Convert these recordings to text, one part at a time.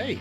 Hey,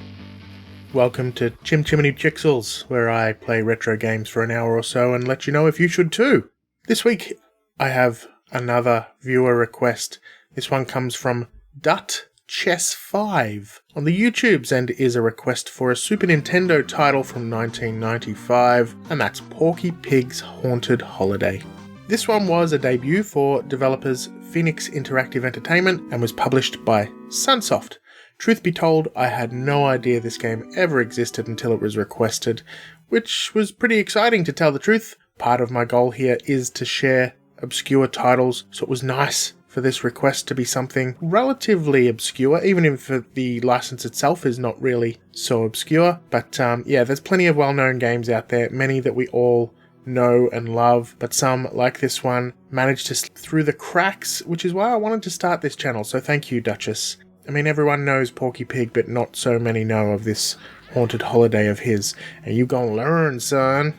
welcome to Chim Chimney Chixels, where I play retro games for an hour or so and let you know if you should too. This week I have another viewer request. This one comes from Dut Chess 5 on the YouTubes and is a request for a Super Nintendo title from 1995, and that's Porky Pig's Haunted Holiday. This one was a debut for developers Phoenix Interactive Entertainment and was published by Sunsoft. Truth be told, I had no idea this game ever existed until it was requested, which was pretty exciting to tell the truth. Part of my goal here is to share obscure titles, so it was nice for this request to be something relatively obscure, even if the license itself is not really so obscure. But yeah, there's plenty of well-known games out there, many that we all know and love, but some, like this one, managed to slip through the cracks, which is why I wanted to start this channel, so thank you, Duchess. I mean, everyone knows Porky Pig, but not so many know of this haunted holiday of his, and you gonna learn, son.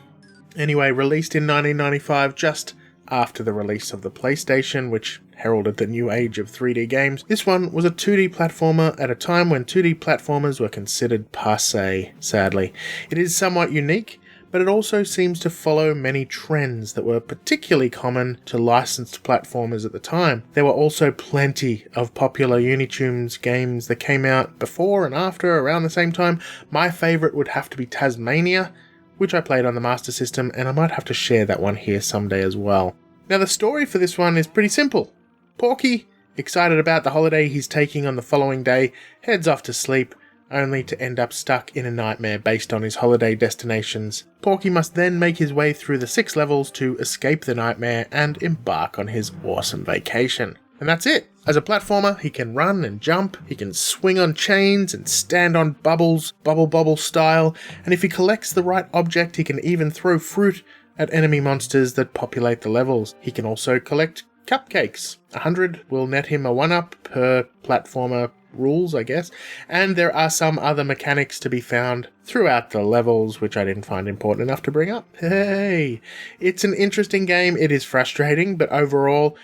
Anyway, released in 1995, just after the release of the PlayStation, which heralded the new age of 3D games, this one was a 2D platformer at a time when 2D platformers were considered passé, sadly. It is somewhat unique, but it also seems to follow many trends that were particularly common to licensed platformers at the time. There were also plenty of popular Unitunes games that came out before and after around the same time. My favourite would have to be Tasmania, which I played on the Master System, and I might have to share that one here someday as well. Now the story for this one is pretty simple. Porky, excited about the holiday he's taking on the following day, heads off to sleep, only to end up stuck in a nightmare based on his holiday destinations. Porky must then make his way through the 6 levels to escape the nightmare and embark on his awesome vacation. And that's it. As a platformer, he can run and jump, he can swing on chains and stand on bubbles, bubble style, and if he collects the right object, he can even throw fruit at enemy monsters that populate the levels. He can also collect cupcakes. 100 will net him a 1-up per platformer rules, I guess, and there are some other mechanics to be found throughout the levels, which I didn't find important enough to bring up. Hey, it's an interesting game. It is frustrating, but overall,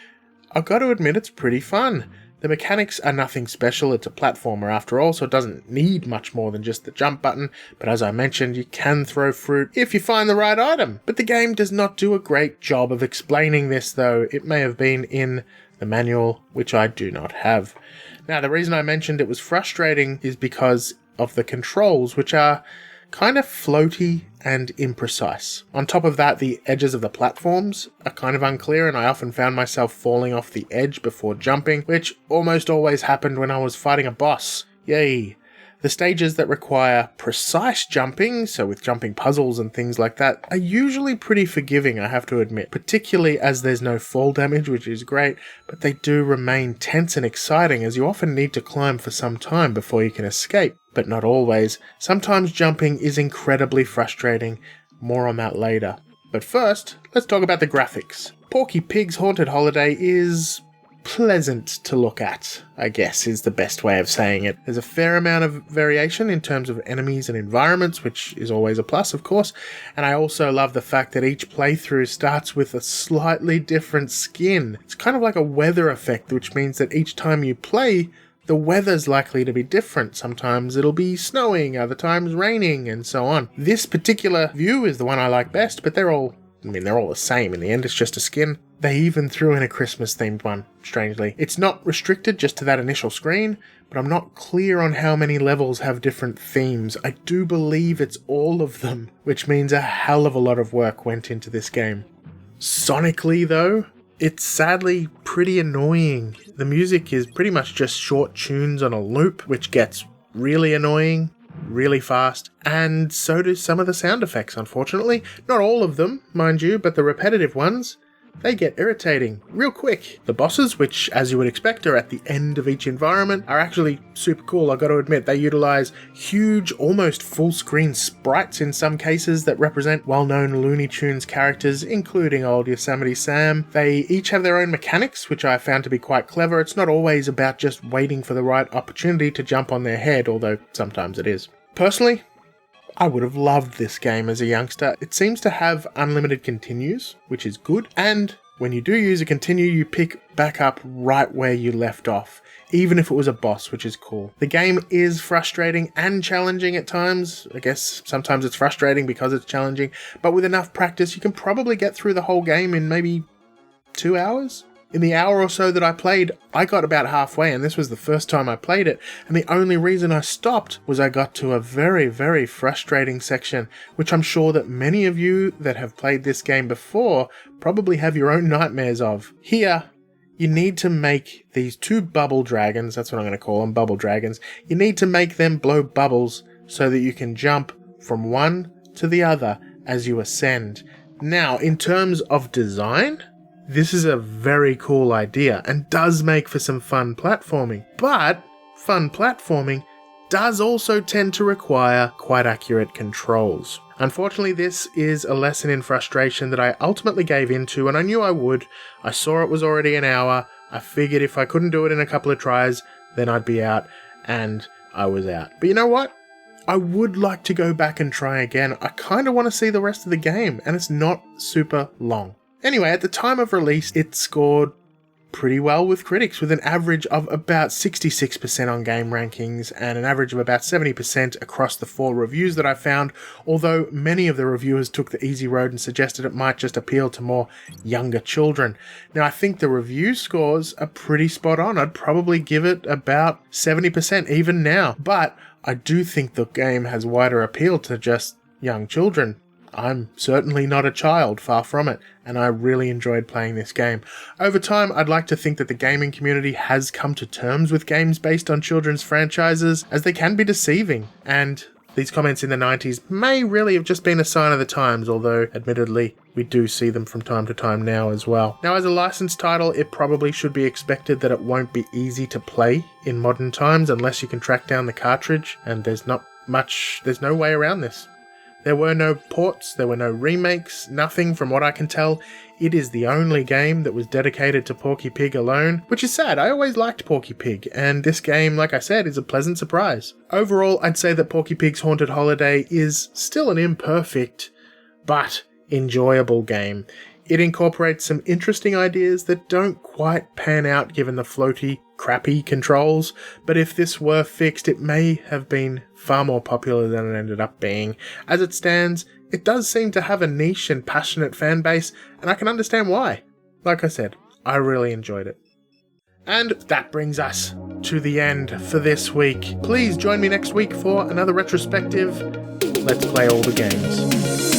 I've got to admit it's pretty fun. The mechanics are nothing special. It's a platformer after all, so it doesn't need much more than just the jump button, but as I mentioned, you can throw fruit if you find the right item. But the game does not do a great job of explaining this, though. It may have been in the manual, which I do not have. Now, the reason I mentioned it was frustrating is because of the controls, which are kind of floaty and imprecise. On top of that, the edges of the platforms are kind of unclear, and I often found myself falling off the edge before jumping, which almost always happened when I was fighting a boss. Yay! The stages that require precise jumping, so with jumping puzzles and things like that, are usually pretty forgiving, I have to admit, particularly as there's no fall damage, which is great, but they do remain tense and exciting as you often need to climb for some time before you can escape, but not always. Sometimes jumping is incredibly frustrating, more on that later. But first, let's talk about the graphics. Porky Pig's Haunted Holiday is pleasant to look at, I guess is the best way of saying it. There's a fair amount of variation in terms of enemies and environments, which is always a plus, of course, and I also love the fact that each playthrough starts with a slightly different skin. It's kind of like a weather effect, which means that each time you play, the weather's likely to be different. Sometimes it'll be snowing, other times raining, and so on. This particular view is the one I like best, but they're all the same. In the end, it's just a skin. They even threw in a Christmas-themed one, strangely. It's not restricted just to that initial screen, but I'm not clear on how many levels have different themes. I do believe it's all of them, which means a hell of a lot of work went into this game. Sonically, though, it's sadly pretty annoying. The music is pretty much just short tunes on a loop, which gets really annoying really fast, and so do some of the sound effects, unfortunately. Not all of them, mind you, but the repetitive ones, they get irritating real quick. The bosses, which as you would expect are at the end of each environment, are actually super cool. I gotta admit, they utilize huge, almost full screen sprites in some cases that represent well-known Looney Tunes characters, including old Yosemite Sam. They each have their own mechanics, which I found to be quite clever. It's not always about just waiting for the right opportunity to jump on their head, although sometimes it is. Personally, I would have loved this game as a youngster. It seems to have unlimited continues, which is good, and when you do use a continue, you pick back up right where you left off, even if it was a boss, which is cool. The game is frustrating and challenging at times. I guess sometimes it's frustrating because it's challenging, but with enough practice, you can probably get through the whole game in maybe 2 hours? In the hour or so that I played, I got about halfway, and this was the first time I played it, and the only reason I stopped was I got to a very, very frustrating section, which I'm sure that many of you that have played this game before probably have your own nightmares of. Here, you need to make these 2 bubble dragons, that's what I'm going to call them, bubble dragons. You need to make them blow bubbles so that you can jump from one to the other as you ascend. Now, in terms of design, this is a very cool idea and does make for some fun platforming, but fun platforming does also tend to require quite accurate controls. Unfortunately, this is a lesson in frustration that I ultimately gave into, and I knew I would. I saw it was already an hour. I figured if I couldn't do it in a couple of tries, then I'd be out, and I was out. But you know what? I would like to go back and try again. I kind of want to see the rest of the game, and it's not super long. Anyway, at the time of release, it scored pretty well with critics, with an average of about 66% on game rankings and an average of about 70% across the 4 reviews that I found, although many of the reviewers took the easy road and suggested it might just appeal to more younger children. Now, I think the review scores are pretty spot on. I'd probably give it about 70% even now, but I do think the game has wider appeal to just young children. I'm certainly not a child, far from it, and I really enjoyed playing this game. Over time, I'd like to think that the gaming community has come to terms with games based on children's franchises, as they can be deceiving, and these comments in the 90s may really have just been a sign of the times, although admittedly we do see them from time to time now as well. Now, as a licensed title, it probably should be expected that it won't be easy to play in modern times unless you can track down the cartridge, and there's no way around this. There were no ports, there were no remakes, nothing from what I can tell. It is the only game that was dedicated to Porky Pig alone, which is sad. I always liked Porky Pig, and this game, like I said, is a pleasant surprise. Overall, I'd say that Porky Pig's Haunted Holiday is still an imperfect, but enjoyable game. It incorporates some interesting ideas that don't quite pan out given the floaty, crappy controls, but if this were fixed, it may have been far more popular than it ended up being. As it stands, it does seem to have a niche and passionate fan base, and I can understand why. Like I said, I really enjoyed it. And that brings us to the end for this week. Please join me next week for another retrospective. Let's play all the games.